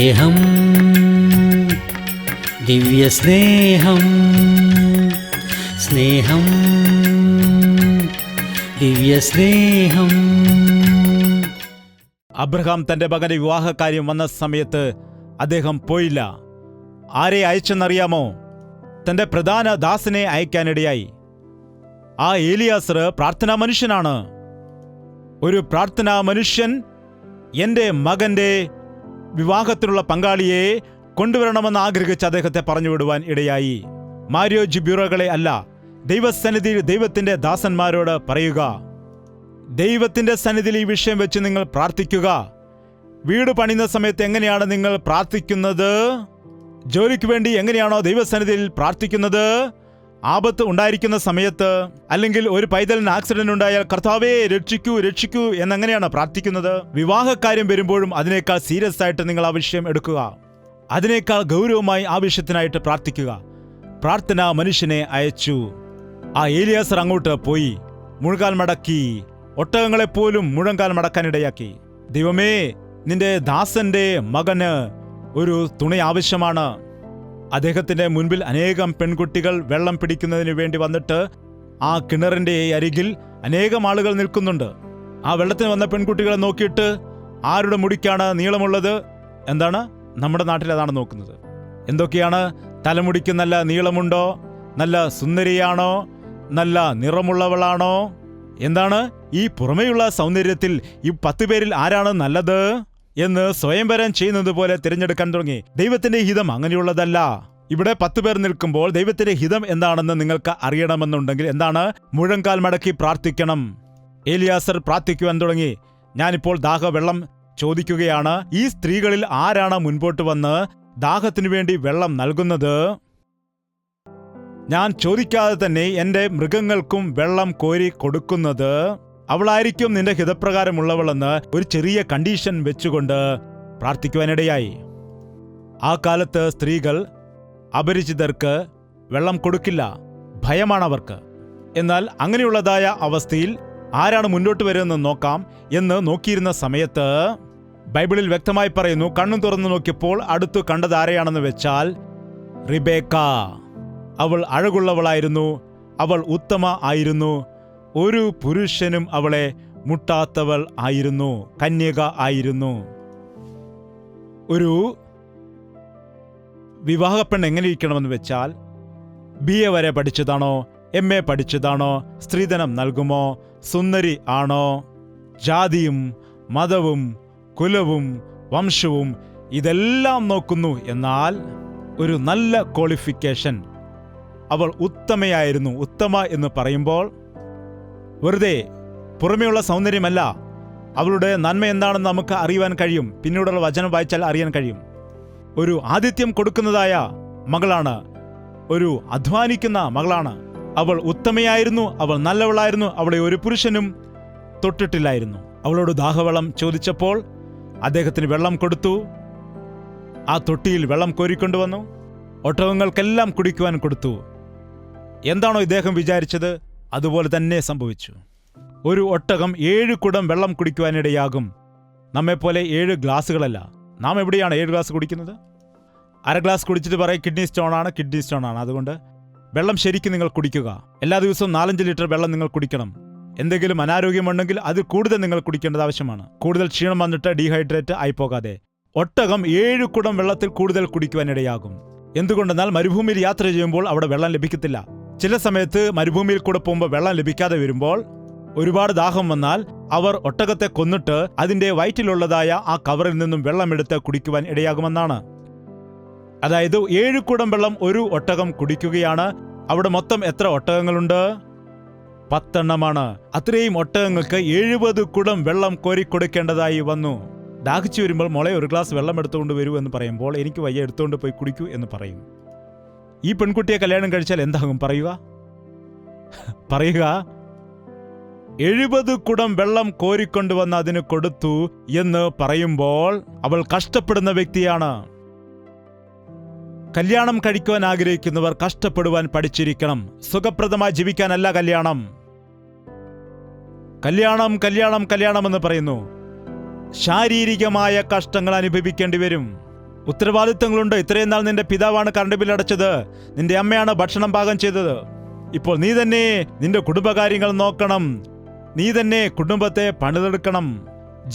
സ്നേഹം, ദിവ്യസ്നേഹം, സ്നേഹം, ദിവ്യസ്നേഹം. അബ്രഹാം തന്റെ മകന്റെ വിവാഹകാര്യം വന്ന സമയത്ത് അദ്ദേഹം പോയില്ല. ആരെ അയച്ചെന്നറിയാമോ? തന്റെ പ്രധാന ദാസനെ അയക്കാനിടയായി. ആ ഏലിയാസർ പ്രാർത്ഥനാ മനുഷ്യനാണ്. ഒരു പ്രാർത്ഥനാ മനുഷ്യൻ എൻ്റെ മകന്റെ വിവാഹത്തിനുള്ള പങ്കാളിയെ കൊണ്ടുവരണമെന്ന് ആഗ്രഹിച്ച് അദ്ദേഹത്തെ പറഞ്ഞുവിടുവാൻ ഇടയായി. മാര്യേജ് ബ്യൂറോകളെ അല്ല, ദൈവസന്നിധിയിൽ ദൈവത്തിന്റെ ദാസന്മാരോട് പറയുക. ദൈവത്തിന്റെ സന്നിധിയിൽ ഈ വിഷയം വെച്ച് നിങ്ങൾ പ്രാർത്ഥിക്കുക. വീട് പണിയുന്ന സമയത്ത് എങ്ങനെയാണ് നിങ്ങൾ പ്രാർത്ഥിക്കുന്നത്? ജോലിക്ക് വേണ്ടി എങ്ങനെയാണോ ദൈവസന്നിധിയിൽ പ്രാർത്ഥിക്കുന്നത്? ആപത്ത് ഉണ്ടായിരിക്കുന്ന സമയത്ത്, അല്ലെങ്കിൽ ഒരു പൈതലിന് ആക്സിഡന്റ് ഉണ്ടായാൽ കർത്താവേ രക്ഷിക്കൂ രക്ഷിക്കൂ എന്നെങ്ങനെയാണ് പ്രാർത്ഥിക്കുന്നത്? വിവാഹക്കാര്യം വരുമ്പോഴും അതിനേക്കാൾ സീരിയസ് ആയിട്ട് നിങ്ങൾ ആ വിഷയം എടുക്കുക. അതിനേക്കാൾ ഗൗരവമായി ആ വിഷയത്തിനായിട്ട് പ്രാർത്ഥിക്കുക. പ്രാർത്ഥന മനുഷ്യനെ അയച്ചു. ആ ഏലിയാസർ അങ്ങോട്ട് പോയി മുഴങ്കാൽ മടക്കി, ഒട്ടകങ്ങളെപ്പോലും മുഴങ്കാൽ മടക്കാനിടയാക്കി. ദൈവമേ, നിന്റെ ദാസന്റെ മകന് ഒരു തുണി ആവശ്യമാണ്. അദ്ദേഹത്തിന്റെ മുൻപിൽ അനേകം പെൺകുട്ടികൾ വെള്ളം പിടിക്കുന്നതിന് വേണ്ടി വന്നിട്ട് ആ കിണറിന്റെ അരികിൽ അനേകം ആളുകൾ നിൽക്കുന്നുണ്ട്. ആ വെള്ളത്തിന് വന്ന പെൺകുട്ടികളെ നോക്കിയിട്ട് ആരുടെ മുടിക്കാണ് നീളമുള്ളത്? എന്താണ്? നമ്മുടെ നാട്ടിൽ അതാണ് നോക്കുന്നത്. എന്തൊക്കെയാണ്? തലമുടിക്ക് നല്ല നീളമുണ്ടോ? നല്ല സുന്ദരിയാണോ? നല്ല നിറമുള്ളവളാണോ? എന്താണ്? ഈ പുറമേയുള്ള സൗന്ദര്യത്തിൽ ഈ 10 പേരിൽ ആരാണ് നല്ലത് എന്ന് സ്വയംവരം ചെയ്യുന്നത് പോലെ തിരഞ്ഞെടുക്കാൻ തുടങ്ങി. ദൈവത്തിന്റെ ഹിതം അങ്ങനെയുള്ളതല്ല. ഇവിടെ 10 പേർ നിൽക്കുമ്പോൾ ദൈവത്തിന്റെ ഹിതം എന്താണെന്ന് നിങ്ങൾക്ക് അറിയണമെന്നുണ്ടെങ്കിൽ എന്താണ്? മുഴങ്കാൽ മടക്കി പ്രാർത്ഥിക്കണം. ഏലിയാസർ പ്രാർത്ഥിക്കുവാൻ തുടങ്ങി. ഞാനിപ്പോൾ ദാഹവെള്ളം ചോദിക്കുകയാണ്. ഈ സ്ത്രീകളിൽ ആരാണ് മുൻപോട്ട് വന്ന് ദാഹത്തിനു വേണ്ടി വെള്ളം നൽകുന്നത്? ഞാൻ ചോദിക്കാതെ തന്നെ എൻ്റെ മൃഗങ്ങൾക്കും വെള്ളം കോരി കൊടുക്കുന്നത് അവളായിരിക്കും നിന്റെ ഹിതപ്രകാരമുള്ളവളെന്ന് ഒരു ചെറിയ കണ്ടീഷൻ വെച്ചുകൊണ്ട് പ്രാർത്ഥിക്കുവാനിടയായി. ആ കാലത്ത് സ്ത്രീകൾ അപരിചിതർക്ക് വെള്ളം കൊടുക്കില്ല, ഭയമാണവർക്ക്. എന്നാൽ അങ്ങനെയുള്ളതായ അവസ്ഥയിൽ ആരാണ് മുന്നോട്ട് വരുമെന്ന് നോക്കാം എന്ന് നോക്കിയിരുന്ന സമയത്ത് ബൈബിളിൽ വ്യക്തമായി പറയുന്നു, കണ്ണു തുറന്നു നോക്കിയപ്പോൾ അടുത്തു കണ്ടത് ആരെയാണെന്ന് വെച്ചാൽ റിബേക്ക. അവൾ അഴകുള്ളവളായിരുന്നു, അവൾ ഉത്തമ ആയിരുന്നു, ഒരു പുരുഷനും അവളെ മുട്ടാത്തവൾ ആയിരുന്നു, കന്യക ആയിരുന്നു. ഒരു വിവാഹപ്പെണ്ണ് എങ്ങനെ ഇരിക്കണമെന്ന് വെച്ചാൽ BA വരെ പഠിച്ചതാണോ? MA പഠിച്ചതാണോ? സ്ത്രീധനം നൽകുമോ? സുന്ദരി ആണോ? ജാതിയും മതവും കുലവും വംശവും ഇതെല്ലാം നോക്കുന്നു. എന്നാൽ ഒരു നല്ല ക്വാളിഫിക്കേഷൻ, അവൾ ഉത്തമയായിരുന്നു. ഉത്തമ എന്ന് പറയുമ്പോൾ വെറുതെ പുറമേയുള്ള സൗന്ദര്യമല്ല, അവളുടെ നന്മ എന്താണെന്ന് നമുക്ക് അറിയുവാൻ കഴിയും. പിന്നീടുള്ള വചനം വായിച്ചാൽ അറിയാൻ കഴിയും. ഒരു ആതിഥ്യം കൊടുക്കുന്നതായ മകളാണ്, ഒരു അധ്വാനിക്കുന്ന മകളാണ്. അവൾ ഉത്തമയായിരുന്നു, അവൾ നല്ലവളായിരുന്നു. അവളെ ഒരു പുരുഷനും തൊട്ടിട്ടില്ലായിരുന്നു. അവളോട് ദാഹവെള്ളം ചോദിച്ചപ്പോൾ അദ്ദേഹത്തിന് വെള്ളം കൊടുത്തു. ആ തൊട്ടിയിൽ വെള്ളം കോരിക്കൊണ്ടുവന്നു. ഒട്ടകങ്ങൾക്കെല്ലാം കുടിക്കുവാൻ കൊടുത്തു. എന്താണോ ഇദ്ദേഹം വിചാരിച്ചത് അതുപോലെ തന്നെ സംഭവിച്ചു. ഒരു ഒട്ടകം 7 കുടം വെള്ളം കുടിക്കുവാനിടയാകും. നമ്മെപ്പോലെ 7 ഗ്ലാസുകളല്ല. നാം എവിടെയാണ് 7 ഗ്ലാസ് കുടിക്കുന്നത്? അര ഗ്ലാസ് കുടിച്ചിട്ട് പറയും കിഡ്നി സ്റ്റോണാണ്, കിഡ്നി സ്റ്റോണാണ്. അതുകൊണ്ട് വെള്ളം ശരിക്കും നിങ്ങൾ കുടിക്കുക. എല്ലാ ദിവസവും 4-5 ലിറ്റർ വെള്ളം നിങ്ങൾ കുടിക്കണം. എന്തെങ്കിലും അനാരോഗ്യമുണ്ടെങ്കിൽ അത് കൂടുതൽ നിങ്ങൾ കുടിക്കേണ്ടത് ആവശ്യമാണ്. കൂടുതൽ ക്ഷീണം വന്നിട്ട് ഡീഹൈഡ്രേറ്റ് ആയിപ്പോകാതെ. ഒട്ടകം 7 കുടം വെള്ളത്തിൽ കൂടുതൽ കുടിക്കുവാനിടയാകും. എന്തുകൊണ്ടെന്നാൽ മരുഭൂമിയിൽ യാത്ര ചെയ്യുമ്പോൾ അവിടെ വെള്ളം ലഭിക്കത്തില്ല. ചില സമയത്ത് മരുഭൂമിയിൽ കൂടെ പോകുമ്പോൾ വെള്ളം ലഭിക്കാതെ വരുമ്പോൾ ഒരുപാട് ദാഹം വന്നാൽ അവർ ഒട്ടകത്തെ കൊന്നിട്ട് അതിന്റെ വയറ്റിലുള്ളതായ ആ കവറിൽ നിന്നും വെള്ളമെടുത്ത് കുടിക്കുവാൻ ഇടയാകുമെന്നാണ്. അതായത് 7 കുടം വെള്ളം ഒരു ഒട്ടകം കുടിക്കുകയാണ്. അവിടെ മൊത്തം എത്ര ഒട്ടകങ്ങളുണ്ട്? 10 എണ്ണമാണ്. അത്രയും ഒട്ടകങ്ങൾക്ക് 70 കുടം വെള്ളം കോരിക്കൊടുക്കേണ്ടതായി വന്നു. ദാഹിച്ചു വരുമ്പോൾ മോളെ ഒരു ഗ്ലാസ് വെള്ളം എടുത്തുകൊണ്ട് വരൂ എന്ന് പറയുമ്പോൾ എനിക്ക് വയ്യ, എടുത്തുകൊണ്ട് പോയി കുടിക്കൂ എന്ന് പറയും. ഈ പെൺകുട്ടിയെ കല്യാണം കഴിച്ചാൽ എന്താകും പറയുക? 70 കുടം വെള്ളം കോരിക്കൊണ്ടുവന്ന് അതിന് കൊടുത്തു എന്ന് പറയുമ്പോൾ അവൾ കഷ്ടപ്പെടുന്ന വ്യക്തിയാണ്. കല്യാണം കഴിക്കുവാൻ ആഗ്രഹിക്കുന്നവർ കഷ്ടപ്പെടുവാൻ പഠിച്ചിരിക്കണം. സുഖപ്രദമായി ജീവിക്കാനല്ല കല്യാണം. കല്യാണം കല്യാണം കല്യാണം എന്ന് പറയുന്നു. ശാരീരികമായ കഷ്ടങ്ങൾ അനുഭവിക്കേണ്ടി വരും. ഉത്തരവാദിത്തങ്ങളുണ്ട്. ഇത്രയും നാൾ നിന്റെ പിതാവാണ് കറണ്ട് ബിൽ അടച്ചത്, നിന്റെ അമ്മയാണ് ഭക്ഷണം പാകം ചെയ്തത്. ഇപ്പോൾ നീ തന്നെ നിന്റെ കുടുംബകാര്യങ്ങൾ നോക്കണം, നീ തന്നെ കുടുംബത്തെ പണിതെടുക്കണം.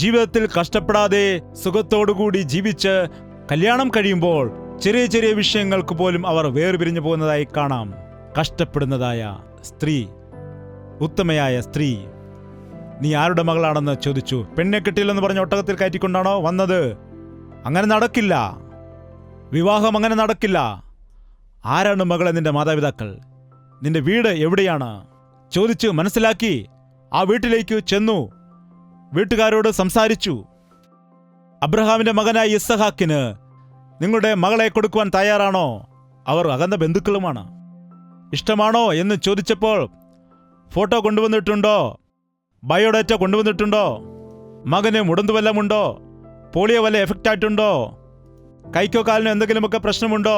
ജീവിതത്തിൽ കഷ്ടപ്പെടാതെ സുഖത്തോടുകൂടി ജീവിച്ച് കല്യാണം കഴിയുമ്പോൾ ചെറിയ ചെറിയ വിഷയങ്ങൾക്ക് പോലും അവർ വേർപിരിഞ്ഞു പോകുന്നതായി കാണാം. കഷ്ടപ്പെടുന്നതായ സ്ത്രീ, ഉത്തമയായ സ്ത്രീ, നീ ആരുടെ മകളാണെന്ന് ചോദിച്ചു. പെണ്ണെ കിട്ടിയില്ലെന്ന് പറഞ്ഞ് ഒട്ടകത്തിൽ കയറ്റിക്കൊണ്ടാണോ വന്നത്? അങ്ങനെ നടക്കില്ല. വിവാഹം അങ്ങനെ നടക്കില്ല. ആരാണ് മകളെ? നിന്റെ മാതാപിതാക്കൾ. നിന്റെ വീട് എവിടെയാണ്? ചോദിച്ചു മനസ്സിലാക്കി ആ വീട്ടിലേക്ക് ചെന്നു, വീട്ടുകാരോട് സംസാരിച്ചു. അബ്രഹാമിന്റെ മകനായ ഇസ്ഹാക്കിന് നിങ്ങളുടെ മകളെ കൊടുക്കുവാൻ തയ്യാറാണോ? അവർ അകന്ന ബന്ധുക്കളുമാണ്. ഇഷ്ടമാണോ എന്ന് ചോദിച്ചപ്പോൾ ഫോട്ടോ കൊണ്ടുവന്നിട്ടുണ്ടോ? ബയോഡേറ്റ കൊണ്ടുവന്നിട്ടുണ്ടോ? മകന് മുടന്തു വല്ലമുണ്ടോ? പോളിയോ വല്ല എഫക്റ്റ് ആയിട്ടുണ്ടോ? കൈക്കോ കാലിനോ എന്തെങ്കിലുമൊക്കെ പ്രശ്നമുണ്ടോ?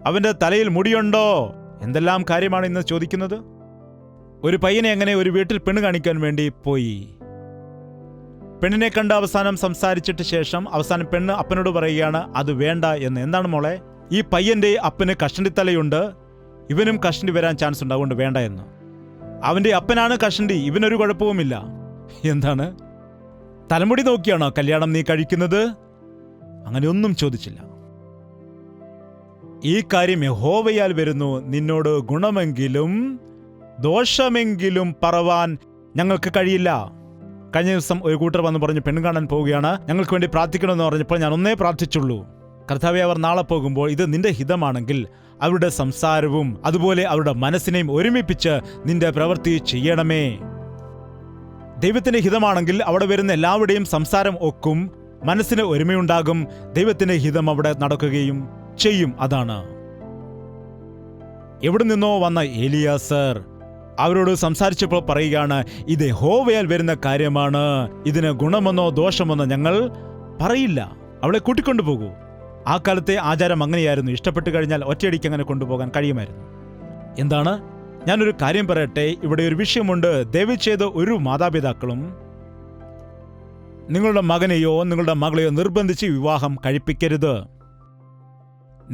അവന്റെ തലയിൽ മുടിയുണ്ടോ? എന്തെല്ലാം കാര്യമാണ് ഇന്ന് ചോദിക്കുന്നത്. ഒരു പയ്യനെ എങ്ങനെ ഒരു വീട്ടിൽ പെണ്ണ് കാണിക്കാൻ വേണ്ടി പോയി. പെണ്ണിനെ കണ്ട് അവസാനം സംസാരിച്ചിട്ട് ശേഷം അവസാനം പെണ്ണ് അപ്പനോട് പറയുകയാണ് അത് വേണ്ട എന്ന്. എന്താണ് മോളെ? ഈ പയ്യന്റെ അപ്പന് കഷണ്ടിത്തലയുണ്ട്, ഇവനും കഷണ്ടി വരാൻ ചാൻസ് ഉണ്ട്, അതുകൊണ്ട് വേണ്ട എന്ന്. അവന്റെ അപ്പനാണ് കഷണ്ടി, ഇവനൊരു കുഴപ്പവുമില്ല. എന്താണ്, തലമുടി നോക്കിയാണോ കല്യാണം നീ കഴിക്കുന്നത്? അങ്ങനെയൊന്നും ചോദിച്ചില്ല. ഈ കാര്യം യഹോവയാൽ വരുന്നു, നിന്നോട് ഗുണമെങ്കിലും ദോഷമെങ്കിലും പറവാൻ ഞങ്ങൾക്ക് കഴിയില്ല. കഴിഞ്ഞ ദിവസം ഒരു കൂട്ടർ വന്ന് പറഞ്ഞു പെണ്ണ് കാണാൻ പോവുകയാണ്, ഞങ്ങൾക്ക് വേണ്ടി പ്രാർത്ഥിക്കണമെന്ന് പറഞ്ഞപ്പോൾ ഞാൻ ഒന്നേ പ്രാർത്ഥിച്ചുള്ളൂ, കർത്താവേ അവർ നാളെ പോകുമ്പോൾ ഇത് നിന്റെ ഹിതമാണെങ്കിൽ അവരുടെ സംസാരവും അതുപോലെ അവരുടെ മനസ്സിനെയും ഒരുമിപ്പിച്ച് നിന്റെ പ്രവൃത്തി ചെയ്യണമേ. ദൈവത്തിന്റെ ഹിതമാണെങ്കിൽ അവിടെ വരുന്ന എല്ലാവരുടെയും സംസാരം ഒക്കും, മനസ്സിന് ഒരുമയുണ്ടാകും, ദൈവത്തിന്റെ ഹിതം അവിടെ നടക്കുകയും ചെയ്യും. അതാണ്. എവിടെ നിന്നോ വന്ന ഏലിയാസർ അവരോട് സംസാരിച്ചപ്പോൾ പറയുകയാണ്, ഇത് യഹോവയാൽ വരുന്ന കാര്യമാണ്, ഇതിന് ഗുണമെന്നോ ദോഷമെന്നോ ഞങ്ങൾ പറയില്ല, അവളെ കൂട്ടിക്കൊണ്ടുപോകൂ. ആ കാലത്തെ ആചാരം അങ്ങനെയായിരുന്നു. ഇഷ്ടപ്പെട്ട് കഴിഞ്ഞാൽ ഒറ്റയടിക്ക് അങ്ങനെ കൊണ്ടുപോകാൻ കഴിയുമായിരുന്നു. എന്താണ്? ഞാനൊരു കാര്യം പറയട്ടെ, ഇവിടെ ഒരു വിഷയമുണ്ട്. ദയവ് ചെയ്ത് ഒരു മാതാപിതാക്കളും നിങ്ങളുടെ മകനെയോ നിങ്ങളുടെ മകളെയോ നിർബന്ധിച്ച് വിവാഹം കഴിപ്പിക്കരുത്.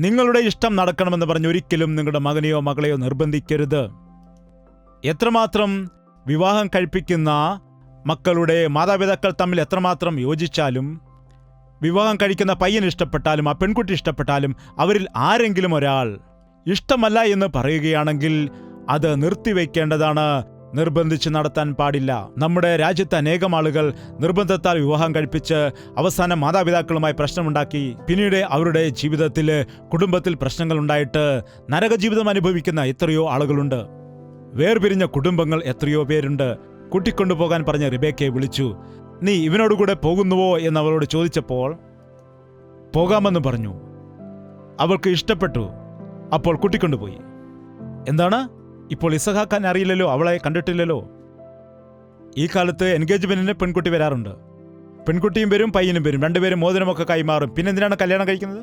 നിങ്ങളുടെ ഇഷ്ടം നടക്കണമെന്ന് പറഞ്ഞ് ഒരിക്കലും നിങ്ങളുടെ മകനെയോ മകളെയോ നിർബന്ധിക്കരുത്. എത്രമാത്രം വിവാഹം കഴിപ്പിക്കുന്ന മക്കളുടെ മാതാപിതാക്കൾ തമ്മിൽ എത്രമാത്രം യോജിച്ചാലും, വിവാഹം കഴിക്കുന്ന പയ്യൻ ഇഷ്ടപ്പെട്ടാലും ആ പെൺകുട്ടി ഇഷ്ടപ്പെട്ടാലും അവരിൽ ആരെങ്കിലും ഒരാൾ ഇഷ്ടമല്ല എന്ന് പറയുകയാണെങ്കിൽ അത് നിർത്തിവെക്കേണ്ടതാണ്, നിർബന്ധിച്ച് നടത്താൻ പാടില്ല. നമ്മുടെ രാജ്യത്ത് അനേകം ആളുകൾ നിർബന്ധത്താൽ വിവാഹം കഴിപ്പിച്ച് അവസാനം മാതാപിതാക്കളുമായി പ്രശ്നമുണ്ടാക്കി പിന്നീട് അവരുടെ ജീവിതത്തിൽ കുടുംബത്തിൽ പ്രശ്നങ്ങൾ ഉണ്ടായിട്ട് നരകജീവിതം അനുഭവിക്കുന്ന എത്രയോ ആളുകളുണ്ട്. വേർപിരിഞ്ഞ കുടുംബങ്ങൾ എത്രയോ പേരുണ്ട്. കൂട്ടിക്കൊണ്ടുപോകാൻ പറഞ്ഞ റിബേക്കയെ വിളിച്ചു. നീ ഇവനോടുകൂടെ പോകുന്നുവോ എന്ന് അവളോട് ചോദിച്ചപ്പോൾ പോകാമെന്ന് പറഞ്ഞു. അവൾക്ക് ഇഷ്ടപ്പെട്ടു. അപ്പോൾ കൂട്ടിക്കൊണ്ടുപോയി. എന്താണ്? ഇപ്പോൾ ഇസഹാക്കാൻ അറിയില്ലല്ലോ, അവളെ കണ്ടിട്ടില്ലല്ലോ. ഈ കാലത്ത് എൻഗേജ്മെന്റിന് പെൺകുട്ടി വരാറുണ്ട്. പെൺകുട്ടിയും വരും പയ്യനും വരും, രണ്ടുപേരും മോതിരമൊക്കെ കൈമാറും. പിന്നെ എന്തിനാണ് കല്യാണം കഴിക്കുന്നത്?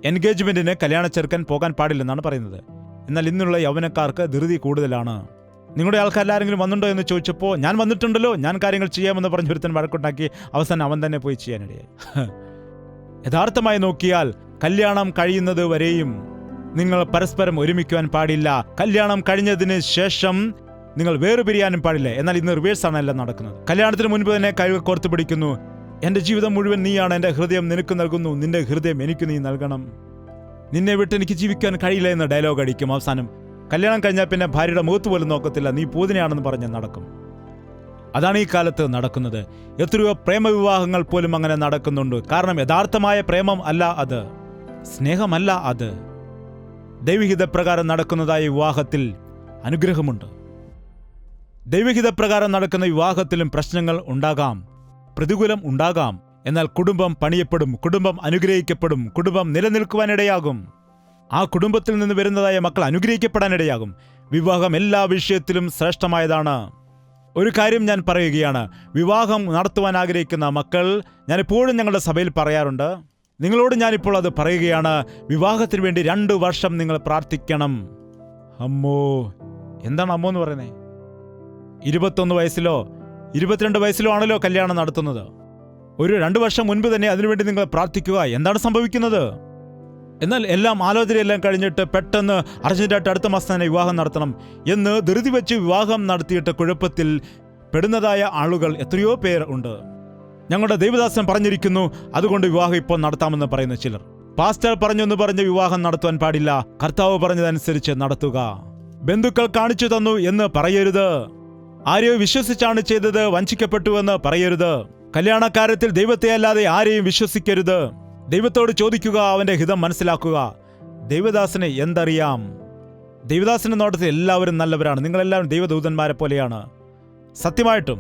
എൻഗേജ്മെന്റിന് കല്യാണ ചെറുക്കൻ പോകാൻ പാടില്ലെന്നാണ് പറയുന്നത്. എന്നാൽ ഇന്നുള്ള യൗവനക്കാർക്ക് ധൃതി കൂടുതലാണ്. നിങ്ങളുടെ ആൾക്കാരെല്ലാരെങ്കിലും വന്നിട്ടുണ്ടോ എന്ന് ചോദിച്ചപ്പോൾ ഞാൻ വന്നിട്ടുണ്ടല്ലോ, ഞാൻ കാര്യങ്ങൾ ചെയ്യാമെന്ന് പറഞ്ഞ് ഒരുത്തൻ വഴക്കുണ്ടാക്കി അവസാനം അവൻ തന്നെ പോയി ചെയ്യാനിടയായി. യഥാർത്ഥമായി നോക്കിയാൽ കല്യാണം കഴിയുന്നത് വരെയും നിങ്ങൾ പരസ്പരം ഒരുമിക്കുവാൻ പാടില്ല. കല്യാണം കഴിഞ്ഞതിന് ശേഷം നിങ്ങൾ വേർപിരിയാനും പാടില്ല. എന്നാൽ ഇന്ന് റിവേഴ്സാണ് എല്ലാം നടക്കുന്നത്. കല്യാണത്തിന് മുൻപ് തന്നെ കൈകൾ കോർത്ത് പിടിക്കുന്നു. എൻ്റെ ജീവിതം മുഴുവൻ നീയാണ്, എൻ്റെ ഹൃദയം നിനക്ക് നൽകുന്നു, നിന്റെ ഹൃദയം എനിക്ക് നീ നൽകണം, നിന്നെ വിട്ട് എനിക്ക് ജീവിക്കാൻ കഴിയില്ല എന്ന് ഡയലോഗ് അടിക്കും. അവസാനം കല്യാണം കഴിഞ്ഞാൽ പിന്നെ ഭാര്യയുടെ മുഖത്ത് പോലും നോക്കത്തില്ല, നീ പൂതിനെയാണെന്ന് പറഞ്ഞ് നടക്കും. അതാണ് ഈ കാലത്ത് നടക്കുന്നത്. എത്രയോ പ്രേമവിവാഹങ്ങൾ പോലും അങ്ങനെ നടക്കുന്നുണ്ട്. കാരണം യഥാർത്ഥമായ പ്രേമം അല്ല അത്, സ്നേഹമല്ല അത്. ദൈവഹിതപ്രകാരം നടക്കുന്നതായ വിവാഹത്തിൽ അനുഗ്രഹമുണ്ട്. ദൈവഹിതപ്രകാരം നടക്കുന്ന വിവാഹത്തിലും പ്രശ്നങ്ങൾ ഉണ്ടാകാം, പ്രതികൂലം ഉണ്ടാകാം. എന്നാൽ കുടുംബം പണിയപ്പെടും, കുടുംബം അനുഗ്രഹിക്കപ്പെടും, കുടുംബം നിലനിൽക്കുവാനിടയാകും. ആ കുടുംബത്തിൽ നിന്ന് വരുന്നതായ മക്കൾ അനുഗ്രഹിക്കപ്പെടാനിടയാകും. വിവാഹം എല്ലാ വിഷയത്തിലും ശ്രേഷ്ഠമായതാണ്. ഒരു കാര്യം ഞാൻ പറയുകയാണ്, വിവാഹം നടത്തുവാൻ ആഗ്രഹിക്കുന്ന മക്കൾ, ഞാനിപ്പോഴും ഞങ്ങളുടെ സഭയിൽ പറയാറുണ്ട്, നിങ്ങളോട് ഞാനിപ്പോൾ അത് പറയുകയാണ്, വിവാഹത്തിന് വേണ്ടി 2 വർഷം നിങ്ങൾ പ്രാർത്ഥിക്കണം. അമ്മോ, എന്താണ് അമ്മോ എന്ന് പറയുന്നത്? 21 വയസ്സിലോ 22 വയസ്സിലോ ആണല്ലോ കല്യാണം നടത്തുന്നത്. ഒരു 2 വർഷം മുൻപ് തന്നെ അതിനുവേണ്ടി നിങ്ങൾ പ്രാർത്ഥിക്കുക. എന്താണ് സംഭവിക്കുന്നത്? എന്നാൽ എല്ലാം ആലോചനയെല്ലാം കഴിഞ്ഞിട്ട് പെട്ടെന്ന് അർജന്റായിട്ട് അടുത്ത മാസം തന്നെ വിവാഹം നടത്തണം എന്ന് ധൃതി വെച്ച് വിവാഹം നടത്തിയിട്ട് കുഴപ്പത്തിൽ പെടുന്നതായ ആളുകൾ എത്രയോ പേർ ഉണ്ട്. ഞങ്ങളുടെ ദൈവദാസൻ പറഞ്ഞിരിക്കുന്നു, അതുകൊണ്ട് വിവാഹം ഇപ്പോൾ നടത്താമെന്ന് പറയുന്ന ചിലർ. പാസ്റ്റർ പറഞ്ഞെന്ന് പറഞ്ഞ് വിവാഹം നടത്തുവാൻ പാടില്ല, കർത്താവ് പറഞ്ഞതനുസരിച്ച് നടത്തുക. ബന്ധുക്കൾ കാണിച്ചു തന്നു എന്ന് പറയരുത്. ആരെയോ വിശ്വസിച്ചാണ് ചെയ്തത്, വഞ്ചിക്കപ്പെട്ടുവെന്ന് പറയരുത്. കല്യാണക്കാര്യത്തിൽ ദൈവത്തെ അല്ലാതെ ആരെയും വിശ്വസിക്കരുത്. ദൈവത്തോട് ചോദിക്കുക, അവന്റെ ഹിതം മനസ്സിലാക്കുക. ദൈവദാസന് എന്തറിയാം? ദൈവദാസന്റെ നോട്ടത്തിൽ എല്ലാവരും നല്ലവരാണ്. നിങ്ങളെല്ലാവരും ദൈവദൂതന്മാരെ പോലെയാണ്. സത്യമായിട്ടും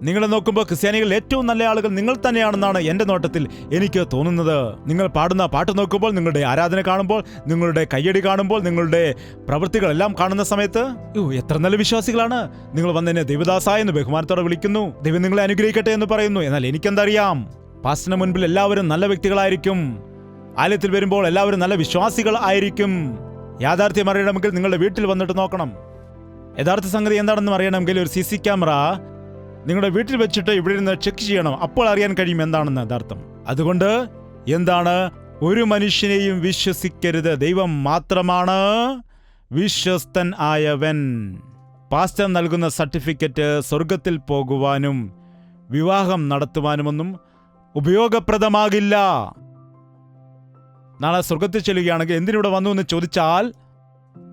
നിങ്ങളെ നോക്കുമ്പോൾ ക്രിസ്ത്യാനികൾ ഏറ്റവും നല്ല ആളുകൾ നിങ്ങൾ തന്നെയാണെന്നാണ് എൻ്റെ നോട്ടത്തിൽ എനിക്ക് തോന്നുന്നത്. നിങ്ങൾ പാടുന്ന പാട്ട് നോക്കുമ്പോൾ, നിങ്ങളുടെ ആരാധന കാണുമ്പോൾ, നിങ്ങളുടെ കയ്യടി കാണുമ്പോൾ, നിങ്ങളുടെ പ്രവൃത്തികളെല്ലാം കാണുന്ന സമയത്ത് എത്ര നല്ല വിശ്വാസികളാണ്. നിങ്ങൾ വന്നെന്നെ ദൈവദാസായ എന്ന് ബഹുമാനത്തോടെ വിളിക്കുന്നു. ദൈവം നിങ്ങളെ അനുഗ്രഹിക്കട്ടെ എന്ന് പറയുന്നു. എന്നാൽ എനിക്കെന്തറിയാം? പാസ്റ്ററിന് മുൻപിൽ എല്ലാവരും നല്ല വ്യക്തികളായിരിക്കും. ആലയത്തിൽ വരുമ്പോൾ എല്ലാവരും നല്ല വിശ്വാസികൾ ആയിരിക്കും. യാഥാർത്ഥ്യം അറിയണമെങ്കിൽ നിങ്ങളുടെ വീട്ടിൽ വന്നിട്ട് നോക്കണം. യഥാർത്ഥ സംഗതി എന്താണെന്ന് അറിയണമെങ്കിൽ ഒരു CC ക്യാമറ നിങ്ങളുടെ വീട്ടിൽ വെച്ചിട്ട് ഇവിടെ ഇരുന്ന് ചെക്ക് ചെയ്യണം. അപ്പോൾ അറിയാൻ കഴിയും എന്താണെന്ന് യഥാർത്ഥം. അതുകൊണ്ട് എന്താണ്? ഒരു മനുഷ്യനെയും വിശ്വസിക്കരുത്, ദൈവം മാത്രമാണ് വിശ്വസ്തൻ ആയവൻ. പാസ്റ്റർ നൽകുന്ന സർട്ടിഫിക്കറ്റ് സ്വർഗത്തിൽ പോകുവാനും വിവാഹം നടത്തുവാനുമൊന്നും ഉപയോഗപ്രദമാകില്ല. നാളെ സ്വർഗത്തിൽ ചെല്ലുകയാണെങ്കിൽ എന്തിനിവിടെ വന്നു എന്ന് ചോദിച്ചാൽ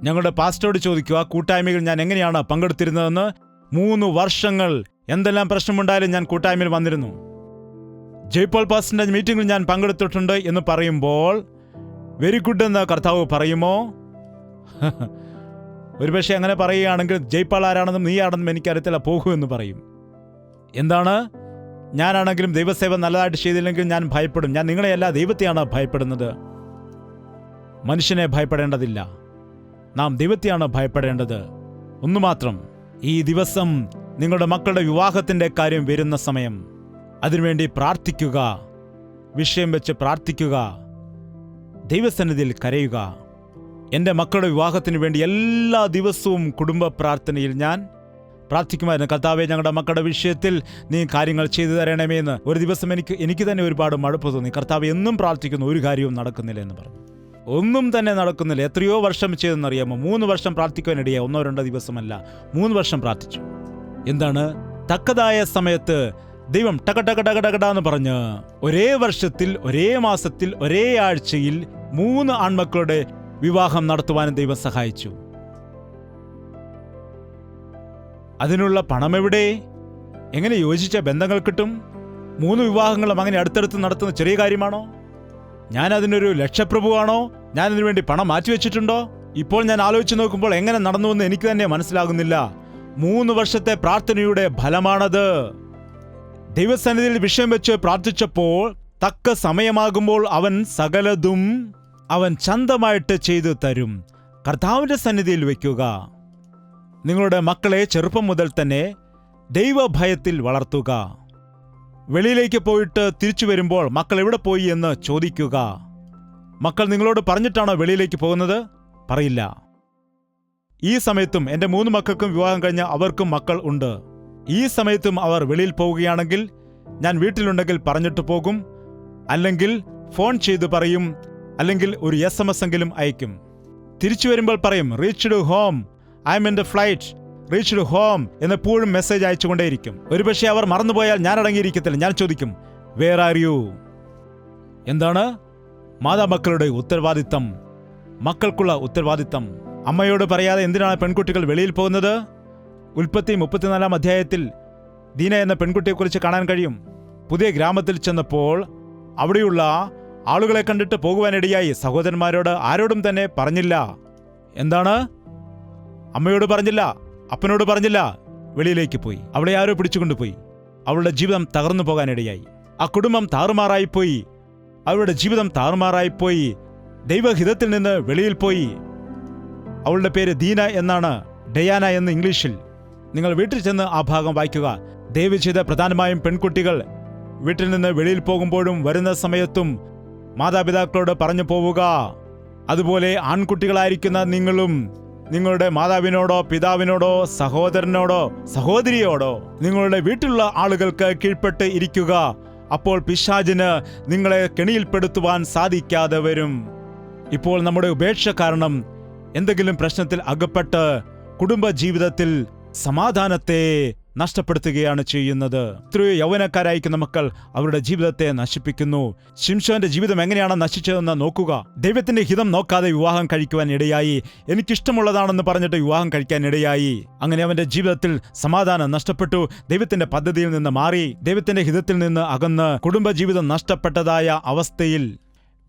ഞങ്ങളുടെ പാസ്റ്ററോട് ചോദിക്കുക, കൂട്ടായ്മയിൽ ഞാൻ എങ്ങനെയാണ് പങ്കെടുത്തിരുന്നതെന്ന്. 3 വർഷങ്ങൾ എന്തെല്ലാം പ്രശ്നമുണ്ടായാലും ഞാൻ കൂട്ടായ്മയിൽ വന്നിരുന്നു. ജയ്പോൾ പാസ്റ്ററിന്റെ മീറ്റിംഗിൽ ഞാൻ പങ്കെടുത്തിട്ടുണ്ട് എന്ന് പറയുമ്പോൾ വെരി ഗുഡ് എന്ന് കർത്താവ് പറയുമോ? ഒരുപക്ഷെ അങ്ങനെ പറയുകയാണെങ്കിൽ ജയ്പോൾ ആരാണെന്നും നീ ആണെന്നും എനിക്കറിയത്തില്ല, പോകൂ എന്ന് പറയും. എന്താണ്? ഞാനാണെങ്കിലും ദൈവസേവ നല്ലതായിട്ട് ചെയ്തില്ലെങ്കിൽ ഞാൻ ഭയപ്പെടും. ഞാൻ നിങ്ങളെയല്ല, ദൈവത്തെയാണ് ഭയപ്പെടുന്നത്. മനുഷ്യനെ ഭയപ്പെടേണ്ടതില്ല, നാം ദൈവത്തെയാണ് ഭയപ്പെടേണ്ടത്. ഒന്നു മാത്രം, ഈ ദിവസം നിങ്ങളുടെ മക്കളുടെ വിവാഹത്തിൻ്റെ കാര്യം വരുന്ന സമയം അതിനുവേണ്ടി പ്രാർത്ഥിക്കുക. വിഷയം വെച്ച് പ്രാർത്ഥിക്കുക. ദൈവസന്നിധിയിൽ കരയുക. എൻ്റെ മക്കളുടെ വിവാഹത്തിന് വേണ്ടി എല്ലാ ദിവസവും കുടുംബ പ്രാർത്ഥനയിൽ ഞാൻ പ്രാർത്ഥിക്കുമായിരുന്നു. കർത്താവേ, ഞങ്ങളുടെ മക്കളുടെ വിഷയത്തിൽ നീ കാര്യങ്ങൾ ചെയ്തു തരണമേ എന്ന്. ഒരു ദിവസം എനിക്ക് തന്നെ ഒരുപാട് മടുപ്പ് തോന്നി. കർത്താവ് എന്നും പ്രാർത്ഥിക്കുന്നു, ഒരു കാര്യവും നടക്കുന്നില്ല എന്ന് പറഞ്ഞു. ഒന്നും തന്നെ നടക്കുന്നില്ല. എത്രയോ വർഷം ചെയ്തെന്നറിയാമോ? 3 വർഷം പ്രാർത്ഥിക്കുവാനിടയായി. 1 2 ദിവസമല്ല, 3 വർഷം പ്രാർത്ഥിച്ചു. എന്താണ്? തക്കതായ സമയത്ത് ദൈവം ടക ടക ടക ടകട എന്ന് പറഞ്ഞ് ഒരേ വർഷത്തിൽ, ഒരേ മാസത്തിൽ, ഒരേ ആഴ്ചയിൽ 3 ആൺമക്കളുടെ വിവാഹം നടത്തുവാനും ദൈവം സഹായിച്ചു. അതിനുള്ള പണം എവിടെ? എങ്ങനെ യോജിച്ച ബന്ധങ്ങൾ കിട്ടും? 3 വിവാഹങ്ങളും അങ്ങനെ അടുത്തടുത്ത് നടത്തുന്ന ചെറിയ കാര്യമാണോ? ഞാൻ അതിനൊരു ലക്ഷപ്രഭുവാണോ? ഞാൻ അതിനു വേണ്ടി പണം മാറ്റിവെച്ചിട്ടുണ്ടോ? ഇപ്പോൾ ഞാൻ ആലോചിച്ച് നോക്കുമ്പോൾ എങ്ങനെ നടന്നുവെന്ന് എനിക്ക് തന്നെ മനസ്സിലാകുന്നില്ല. 3 വർഷത്തെ പ്രാർത്ഥനയുടെ ഫലമാണത്. ദൈവസന്നിധിയിൽ വിഷയം വെച്ച് പ്രാർത്ഥിച്ചപ്പോൾ തക്ക സമയമാകുമ്പോൾ അവൻ സകലതും അവൻ ചന്തമായിട്ട് ചെയ്തു തരും. കർത്താവിന്റെ സന്നിധിയിൽ വയ്ക്കുക. നിങ്ങളുടെ മക്കളെ ചെറുപ്പം മുതൽ തന്നെ ദൈവഭയത്തിൽ വളർത്തുക. വെളിയിലേക്ക് പോയിട്ട് തിരിച്ചു വരുമ്പോൾ മക്കൾ എവിടെ പോയി എന്ന് ചോദിക്കുക. മക്കൾ നിങ്ങളോട് പറഞ്ഞിട്ടാണോ വെളിയിലേക്ക് പോകുന്നത്? പറയില്ല. ഈ സമയത്തും എൻ്റെ 3 മക്കൾക്കും വിവാഹം കഴിഞ്ഞ അവർക്കും മക്കൾ ഉണ്ട്. ഈ സമയത്തും അവർ വെളിയിൽ പോവുകയാണെങ്കിൽ ഞാൻ വീട്ടിലുണ്ടെങ്കിൽ പറഞ്ഞിട്ട് പോകും, അല്ലെങ്കിൽ ഫോൺ ചെയ്ത് പറയും, അല്ലെങ്കിൽ ഒരു SMS എങ്കിലും അയക്കും. തിരിച്ചു വരുമ്പോൾ പറയും, reached home, I am in the flight, reached home എന്നെപ്പോഴും മെസ്സേജ് അയച്ചുകൊണ്ടേയിരിക്കും. ഒരുപക്ഷെ അവർ മറന്നുപോയാൽ ഞാൻ അടങ്ങിയിരിക്കത്തില്ല. ഞാൻ ചോദിക്കും, വേർ ആർ യു? എന്താണ്? മാതാമക്കളുടെ ഉത്തരവാദിത്തം, മക്കൾക്കുള്ള ഉത്തരവാദിത്തം. അമ്മയോട് പറയാതെ എന്തിനാണ് പെൺകുട്ടികൾ വെളിയിൽ പോകുന്നത്? ഉൽപ്പത്തി 34-ാം അധ്യായത്തിൽ ദീന എന്ന പെൺകുട്ടിയെക്കുറിച്ച് കാണാൻ കഴിയും. പുതിയ ഗ്രാമത്തിൽ ചെന്നപ്പോൾ അവിടെയുള്ള ആളുകളെ കണ്ടിട്ട് പോകുവാനിടയായി. സഹോദരന്മാരോട് ആരോടും തന്നെ പറഞ്ഞില്ല. എന്താണ്? അമ്മയോട് പറഞ്ഞില്ല, അപ്പനോട് പറഞ്ഞില്ല, വെളിയിലേക്ക് പോയി. അവളെ ആരോ പിടിച്ചുകൊണ്ടുപോയി. അവളുടെ ജീവിതം തകർന്നു പോകാനിടയായി. ആ കുടുംബം താറുമാറായിപ്പോയി. അവളുടെ ജീവിതം താറുമാറായിപ്പോയി. ദൈവഹിതത്തിൽ നിന്ന് വെളിയിൽ പോയി. അവളുടെ പേര് ദീന എന്നാണ്, ഡയാന എന്ന് ഇംഗ്ലീഷിൽ. നിങ്ങൾ വീട്ടിൽ ചെന്ന് ആ ഭാഗം വായിക്കുക. ദയവ് ചെയ്ത് പ്രധാനമായും പെൺകുട്ടികൾ വീട്ടിൽ നിന്ന് വെളിയിൽ പോകുമ്പോഴും വരുന്ന സമയത്തും മാതാപിതാക്കളോട് പറഞ്ഞു പോവുക. അതുപോലെ ആൺകുട്ടികളായിരിക്കുന്ന നിങ്ങളും നിങ്ങളുടെ മാതാവിനോടോ പിതാവിനോടോ സഹോദരനോടോ സഹോദരിയോടോ നിങ്ങളുടെ വീട്ടിലുള്ള ആളുകൾക്ക് കീഴ്പ്പെട്ട് ഇരിക്കുക. അപ്പോൾ പിശാചിന് നിങ്ങളെ കെണിയിൽപ്പെടുത്തുവാൻ സാധിക്കാതെ വരും. ഇപ്പോൾ നമ്മുടെ ഉപേക്ഷ കാരണം എന്തെങ്കിലും പ്രശ്നത്തിൽ അകപ്പെട്ട് കുടുംബ ജീവിതത്തിൽ സമാധാനത്തെ നഷ്ടപ്പെടുത്തുകയാണ് ചെയ്യുന്നത്. എത്രയോ യൗവനക്കാരായിരിക്കുന്ന മക്കൾ അവരുടെ ജീവിതത്തെ നശിപ്പിക്കുന്നു. ശിംശോന്റെ ജീവിതം എങ്ങനെയാണ് നശിച്ചതെന്ന് നോക്കുക. ദൈവത്തിന്റെ ഹിതം നോക്കാതെ വിവാഹം കഴിക്കുവാൻ ഇടയായി. എനിക്കിഷ്ടമുള്ളതാണെന്ന് പറഞ്ഞിട്ട് വിവാഹം കഴിക്കാൻ ഇടയായി. അങ്ങനെ അവന്റെ ജീവിതത്തിൽ സമാധാനം നഷ്ടപ്പെട്ടു. ദൈവത്തിന്റെ പദ്ധതിയിൽ നിന്ന് മാറി, ദൈവത്തിന്റെ ഹിതത്തിൽ നിന്ന് അകന്ന് കുടുംബജീവിതം നഷ്ടപ്പെട്ടതായ അവസ്ഥയിൽ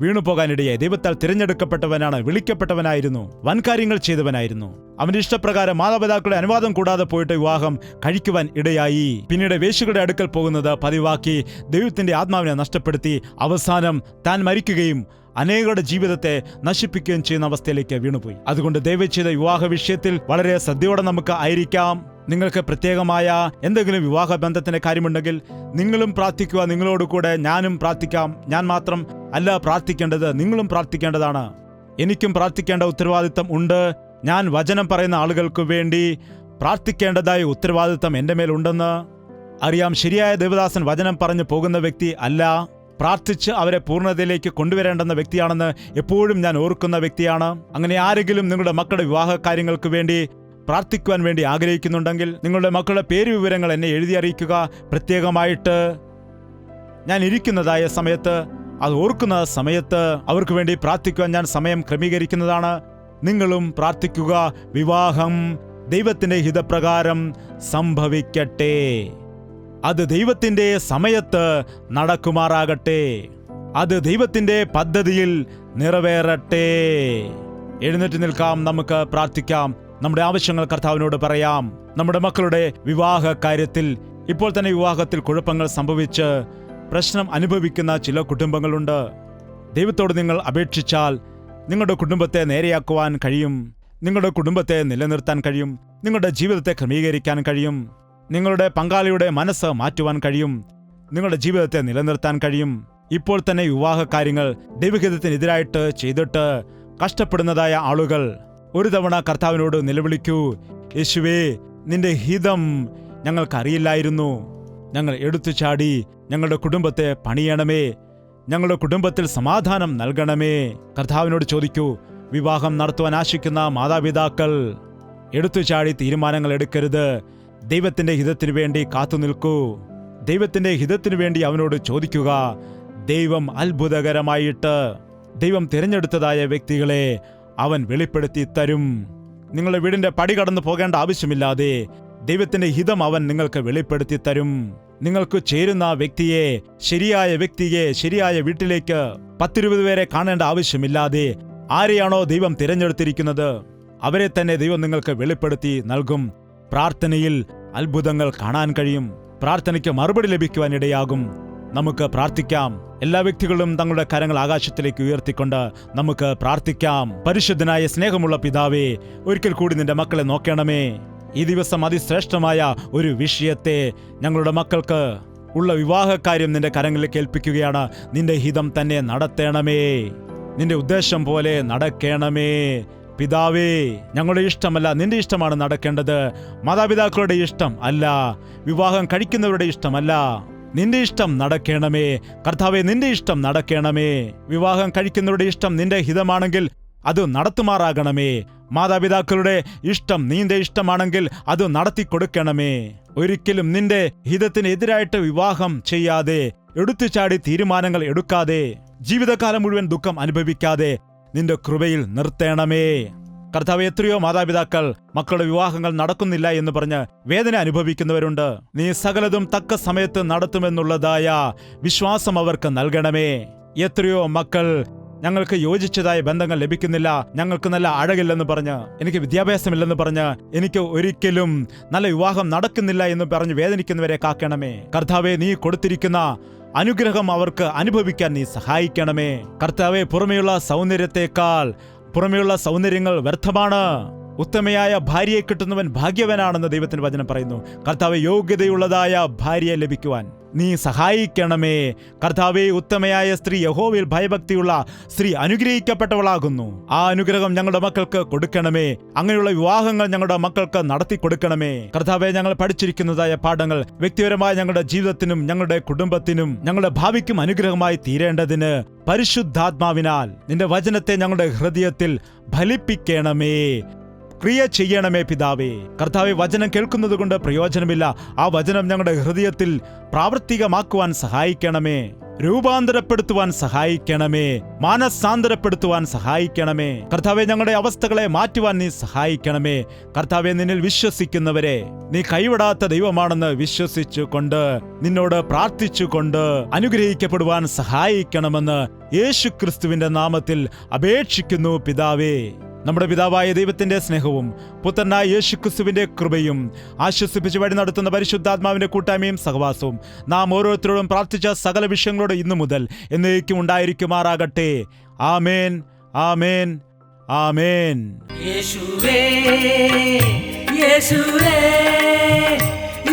വീണുപോകാനിടയായി. ദൈവത്താൽ തിരഞ്ഞെടുക്കപ്പെട്ടവനാണ്, വിളിക്കപ്പെട്ടവനായിരുന്നു, വൻകാര്യങ്ങൾ ചെയ്തവനായിരുന്നു. അവന്റെ ഇഷ്ടപ്രകാരം മാതാപിതാക്കളുടെ അനുവാദം കൂടാതെ പോയിട്ട് വിവാഹം കഴിക്കുവാൻ ഇടയായി. പിന്നീട് വേശ്യകളുടെ അടുക്കൽ പോകുന്നത് പതിവാക്കി ദൈവത്തിന്റെ ആത്മാവിനെ നഷ്ടപ്പെടുത്തി അവസാനം താൻ മരിക്കുകയും അനേകരുടെ ജീവിതത്തെ നശിപ്പിക്കുകയും ചെയ്യുന്ന അവസ്ഥയിലേക്ക് വീണുപോയി. അതുകൊണ്ട് ദൈവം ചെയ്ത വിവാഹ വിഷയത്തിൽ വളരെ ശ്രദ്ധയോടെ നമുക്ക് ആയിരിക്കാം. നിങ്ങൾക്ക് പ്രത്യേകമായ എന്തെങ്കിലും വിവാഹ ബന്ധത്തിന്റെ കാര്യമുണ്ടെങ്കിൽ നിങ്ങളും പ്രാർത്ഥിക്കുക. നിങ്ങളോട് കൂടെ ഞാനും പ്രാർത്ഥിക്കാം. ഞാൻ മാത്രം അല്ല പ്രാർത്ഥിക്കേണ്ടത്, നിങ്ങളും പ്രാർത്ഥിക്കേണ്ടതാണ്. എനിക്കും പ്രാർത്ഥിക്കേണ്ട ഉത്തരവാദിത്തം ഉണ്ട്. ഞാൻ വചനം പറയുന്ന ആളുകൾക്ക് വേണ്ടി പ്രാർത്ഥിക്കേണ്ടതായ ഉത്തരവാദിത്തം എൻ്റെ മേലുണ്ടെന്ന് അറിയാം. ശരിയായ ദേവദാസൻ വചനം പറഞ്ഞു പോകുന്ന വ്യക്തി അല്ല, പ്രാർത്ഥിച്ച് അവരെ പൂർണ്ണതയിലേക്ക് കൊണ്ടുവരേണ്ടുന്ന വ്യക്തിയാണെന്ന് എപ്പോഴും ഞാൻ ഓർക്കുന്ന വ്യക്തിയാണ്. അങ്ങനെ ആരെങ്കിലും നിങ്ങളുടെ മക്കളുടെ വിവാഹ കാര്യങ്ങൾക്ക് വേണ്ടി പ്രാർത്ഥിക്കുവാൻ വേണ്ടി ആഗ്രഹിക്കുന്നുണ്ടെങ്കിൽ നിങ്ങളുടെ മക്കളുടെ പേര് വിവരങ്ങൾ എന്നെ എഴുതി അറിയിക്കുക. പ്രത്യേകമായിട്ട് ഞാൻ ഇരിക്കുന്നതായ സമയത്ത്, അത് ഓർക്കുന്ന സമയത്ത് അവർക്ക് വേണ്ടി പ്രാർത്ഥിക്കുവാൻ ഞാൻ സമയം ക്രമീകരിക്കുന്നതാണ്. നിങ്ങളും പ്രാർത്ഥിക്കുക. വിവാഹം ദൈവത്തിന്റെ ഹിതപ്രകാരം സംഭവിക്കട്ടെ. അത് ദൈവത്തിന്റെ സമയത്ത് നടക്കുമാറാകട്ടെ. അത് ദൈവത്തിന്റെ പദ്ധതിയിൽ നിറവേറട്ടെ. എഴുന്നേറ്റ് നിൽക്കാം, നമുക്ക് പ്രാർത്ഥിക്കാം. നമ്മുടെ ആവശ്യങ്ങൾ കർത്താവിനോട് പറയാം. നമ്മുടെ മക്കളുടെ വിവാഹ കാര്യത്തിൽ ഇപ്പോൾ തന്നെ വിവാഹത്തിൽ കുഴപ്പങ്ങൾ സംഭവിച്ച് പ്രശ്നം അനുഭവിക്കുന്ന ചില കുടുംബങ്ങളുണ്ട്. ദൈവത്തോട് നിങ്ങൾ അപേക്ഷിച്ചാൽ നിങ്ങളുടെ കുടുംബത്തെ നേരെയാക്കുവാൻ കഴിയും. നിങ്ങളുടെ കുടുംബത്തെ നിലനിർത്താൻ കഴിയും. നിങ്ങളുടെ ജീവിതത്തെ ക്രമീകരിക്കാൻ കഴിയും. നിങ്ങളുടെ പങ്കാളിയുടെ മനസ്സ് മാറ്റുവാൻ കഴിയും. നിങ്ങളുടെ ജീവിതത്തെ നിലനിർത്താൻ കഴിയും. ഇപ്പോൾ തന്നെ വിവാഹ കാര്യങ്ങൾ ദൈവഹിതത്തിനെതിരായിട്ട് ചെയ്തിട്ട് കഷ്ടപ്പെടുന്നതായ ആളുകൾ ഒരു തവണ കർത്താവിനോട് നിലവിളിക്കൂ. യേശുവേ, നിന്റെ ഹിതം ഞങ്ങൾക്കറിയില്ലായിരുന്നു. ഞങ്ങൾ എടുത്തു ചാടി. ഞങ്ങളുടെ കുടുംബത്തെ പണിയണമേ. ഞങ്ങളുടെ കുടുംബത്തിൽ സമാധാനം നൽകണമേ. കർത്താവിനോട് ചോദിക്കൂ. വിവാഹം നടത്തുവാൻ ആശിക്കുന്ന മാതാപിതാക്കൾ എടുത്തു ചാടി തീരുമാനങ്ങൾ എടുക്കരുത്. ദൈവത്തിന്റെ ഹിതത്തിനു വേണ്ടി കാത്തുനിൽക്കൂ. ദൈവത്തിന്റെ ഹിതത്തിനു വേണ്ടി അവനോട് ചോദിക്കുക. ദൈവം അത്ഭുതകരമായിട്ട് ദൈവം തിരഞ്ഞെടുത്തതായ വ്യക്തികളെ അവൻ വെളിപ്പെടുത്തി തരും. നിങ്ങളുടെ വീടിന്റെ പടി കടന്നു പോകേണ്ട ആവശ്യമില്ലാതെ ദൈവത്തിന്റെ ഹിതം അവൻ നിങ്ങൾക്ക് വെളിപ്പെടുത്തി തരും. നിങ്ങൾക്ക് ചേരുന്ന വ്യക്തിയെ, ശരിയായ വ്യക്തിയെ ശരിയായ വീട്ടിലേക്ക് 10-20 പേരെ കാണേണ്ട ആവശ്യമില്ലാതെ ആരെയാണോ ദൈവം തിരഞ്ഞെടുത്തിരിക്കുന്നത് അവരെ തന്നെ ദൈവം നിങ്ങൾക്ക് വെളിപ്പെടുത്തി നൽകും. പ്രാർത്ഥനയിൽ അത്ഭുതങ്ങൾ കാണാൻ കഴിയും. പ്രാർത്ഥനയ്ക്ക് മറുപടി ലഭിക്കുവാൻ ഇടയാകും. നമുക്ക് പ്രാർത്ഥിക്കാം. എല്ലാ വ്യക്തികളും തങ്ങളുടെ കരങ്ങൾ ആകാശത്തിലേക്ക് ഉയർത്തിക്കൊണ്ട് നമുക്ക് പ്രാർത്ഥിക്കാം. പരിശുദ്ധനായ സ്നേഹമുള്ള പിതാവേ, ഒരിക്കൽ കൂടി നിന്റെ മക്കളെ നോക്കണമേ. ഈ ദിവസം അതിശ്രേഷ്ഠമായ ഒരു വിഷയത്തെ ഞങ്ങളുടെ മക്കൾക്ക് ഉള്ള വിവാഹകാര്യം നിന്റെ കരങ്ങളിലേക്ക് ഏൽപ്പിക്കുകയാണ്. നിന്റെ ഹിതം തന്നെ നടത്തണമേ. നിന്റെ ഉദ്ദേശം പോലെ നടക്കണമേ. പിതാവേ, ഞങ്ങളുടെ ഇഷ്ടമല്ല, നിന്റെ ഇഷ്ടമാണ് നടക്കേണ്ടത്. മാതാപിതാക്കളുടെ ഇഷ്ടം അല്ല, വിവാഹം കഴിക്കുന്നവരുടെ ഇഷ്ടമല്ല. നിന്റെ ഇഷ്ടം നടക്കണമേ കർത്താവേ. നിന്റെ ഇഷ്ടം നടക്കണമേ. വിവാഹം കഴിക്കുന്നവരുടെ ഇഷ്ടം നിന്റെ ഹിതമാണെങ്കിൽ അത് നടത്തുമാറാകണമേ. മാതാപിതാക്കളുടെ ഇഷ്ടം നിന്റെ ഇഷ്ടമാണെങ്കിൽ അത് നടത്തിക്കൊടുക്കണമേ. ഒരിക്കലും നിന്റെ ഹിതത്തിനെതിരായിട്ട് വിവാഹം ചെയ്യാതെ, എടുത്തുചാടി തീരുമാനങ്ങൾ എടുക്കാതെ, ജീവിതകാലം മുഴുവൻ ദുഃഖം അനുഭവിക്കാതെ നിന്റെ കൃപയിൽ നിർത്തണമേ. കർത്താവ്, എത്രയോ മാതാപിതാക്കൾ മക്കളുടെ വിവാഹങ്ങൾ നടക്കുന്നില്ല എന്ന് പറഞ്ഞ് വേദന അനുഭവിക്കുന്നവരുണ്ട്. നീ സകലതും തക്ക സമയത്ത് നടത്തുമെന്നുള്ളതായ വിശ്വാസം അവർക്ക് നൽകണമേ. എത്രയോ മക്കൾ ഞങ്ങൾക്ക് യോജിച്ചതായ ബന്ധങ്ങൾ ലഭിക്കുന്നില്ല, ഞങ്ങൾക്ക് നല്ല അഴകില്ലെന്ന് പറഞ്ഞ്, എനിക്ക് വിദ്യാഭ്യാസമില്ലെന്ന് പറഞ്ഞ്, എനിക്ക് ഒരിക്കലും നല്ല വിവാഹം നടക്കുന്നില്ല എന്ന് പറഞ്ഞ് വേദനിക്കുന്നവരെ കാക്കണമേ. കർത്താവെ, നീ കൊടുത്തിരിക്കുന്ന അനുഗ്രഹം അവർക്ക് അനുഭവിക്കാൻ നീ സഹായിക്കണമേ. കർത്താവെ, പുറമെയുള്ള സൗന്ദര്യത്തെക്കാൾ പുറമെയുള്ള സൗന്ദര്യങ്ങൾ വ്യർത്ഥമാണ്. ഉത്തമയായ ഭാര്യയെ കിട്ടുന്നവൻ ഭാഗ്യവനാണെന്ന് ദൈവത്തിന്റെ വചനം പറയുന്നു. കർത്താവേ, യോഗ്യതയുള്ളതായ ഭാര്യയെ ലഭിക്കുവാൻ നീ സഹായിക്കണമേ. കർത്താവേ, ഉത്തമയായ സ്ത്രീ, യഹോവയിൽ ഭയഭക്തിയുള്ള സ്ത്രീ അനുഗ്രഹിക്കപ്പെട്ടവളാകുന്നു. ആ അനുഗ്രഹം ഞങ്ങളുടെ മക്കൾക്ക് കൊടുക്കണമേ. അങ്ങനെയുള്ള വിവാഹങ്ങൾ ഞങ്ങളുടെ മക്കൾക്ക് നടത്തി കൊടുക്കണമേ. കർത്താവേ, ഞങ്ങൾ പഠിച്ചിരിക്കുന്നതായ പാഠങ്ങൾ വ്യക്തിപരമായ ഞങ്ങളുടെ ജീവിതത്തിനും ഞങ്ങളുടെ കുടുംബത്തിനും ഞങ്ങളുടെ ഭാവിക്കും അനുഗ്രഹമായി തീരേണ്ടതിന് പരിശുദ്ധാത്മാവിനാൽ നിന്റെ വചനത്തെ ഞങ്ങളുടെ ഹൃദയത്തിൽ ഫലിപ്പിക്കണമേ, ക്രിയ ചെയ്യണമേ പിതാവേ. കർത്താവെ, വചനം കേൾക്കുന്നത് കൊണ്ട് പ്രയോജനമില്ല. ആ വചനം ഞങ്ങളുടെ ഹൃദയത്തിൽ പ്രാവർത്തികമാക്കുവാൻ സഹായിക്കണമേ, രൂപാന്തരപ്പെടുത്തുവാൻ സഹായിക്കണമേ, മാനസാന്തരപ്പെടുത്തുവാൻ സഹായിക്കണമേ. കർത്താവെ, ഞങ്ങളുടെ അവസ്ഥകളെ മാറ്റുവാൻ നീ സഹായിക്കണമേ. കർത്താവെ, നിന്നിൽ വിശ്വസിക്കുന്നവരെ നീ കൈവിടാത്ത ദൈവമാണെന്ന് വിശ്വസിച്ചുകൊണ്ട് നിന്നോട് പ്രാർത്ഥിച്ചുകൊണ്ട് അനുഗ്രഹിക്കപ്പെടുവാൻ സഹായിക്കണമെന്ന് യേശുക്രിസ്തുവിന്റെ നാമത്തിൽ അപേക്ഷിക്കുന്നു പിതാവേ. നമ്മുടെ പിതാവായ ദൈവത്തിന്റെ സ്നേഹവും പുത്രനായ യേശുക്രിസ്തുവിന്റെ കൃപയും ആശ്വസിപ്പിച്ച് വഴി നടത്തുന്ന പരിശുദ്ധാത്മാവിന്റെ കൂട്ടായ്മയും സഹവാസവും നാം ഓരോരുത്തരോടും പ്രാർത്ഥിച്ച സകല വിഷയങ്ങളോട് ഇന്നു മുതൽ എന്നേക്കും ഉണ്ടായിരിക്കുമാറാകട്ടെ. ആമേൻ, ആമേൻ, ആമേൻ. യേശുവേ, യേശുവേ,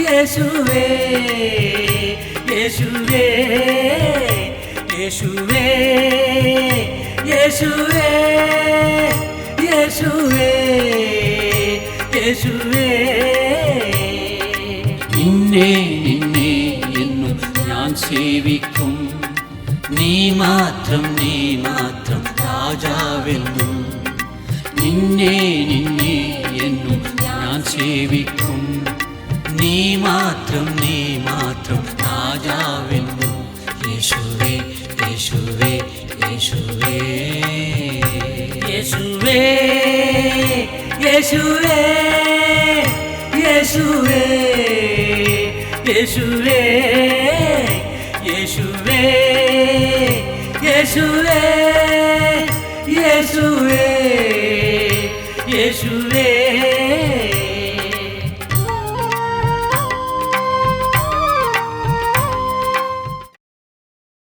യേശുവേ, യേശുവേ, യേശുവേ, യേശുവേ, യേശുവേ, യേശുവേ. നിന്നെ നിന്നെ എന്നും ഞാൻ സേവിക്കും, നീ മാത്രം രാജാവെന്നും. നിന്നെ നിന്നെ എന്നും ഞാൻ സേവിക്കും, നീ മാത്രം രാജാവെന്നും. യേശുവേ, യേശുവേ, യേശുവേ, യേശുവേ, യേശുവേ, യേശുവേ, യേശുവേ, യേശുവേ, യേശുവേ, യേശുവേ, യേശുവേ.